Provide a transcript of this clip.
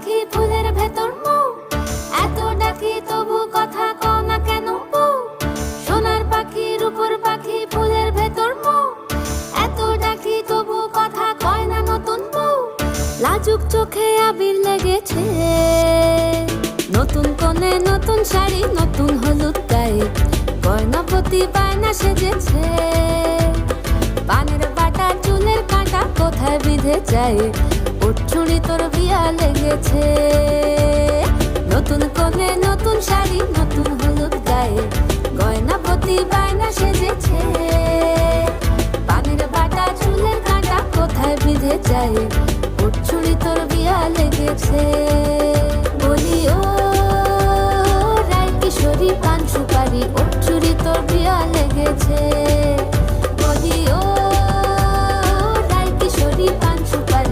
পাখি ফুলের ভেতর মৌ, এত ডাকি তবু কথা কও না কেন বউ। সোনার পাখি রূপোর পাখি ফুলের ভেতর মৌ, এত ডাকি তবু কথা কয় না নতুন বউ। লাজুক চোখে আবির লেগেছে, নতুন কোণে নতুন শাড়ি নতুন হলুদ গায়ে, গয়নাপতি বায়না সেজেছে। পানের বাটা চুলের কাঁটা কোথায় বিঁধে যায়, ওর চুড়ি তোর বিয়া লেগেছে। নতুন কোণে নতুন শাড়ি নতুন হলুদ গায়ে, গয়নাপতি বায়না সেজেছে। পানের বাটা চুলের কাঁটা কোথায় বিঁধে যায়, ওর চুড়ি তোর বিয়া লেগেছে। বলি ও রায় কিশোরী পান সুপারি, ওর চুড়ি তোর বিয়া লেগেছে।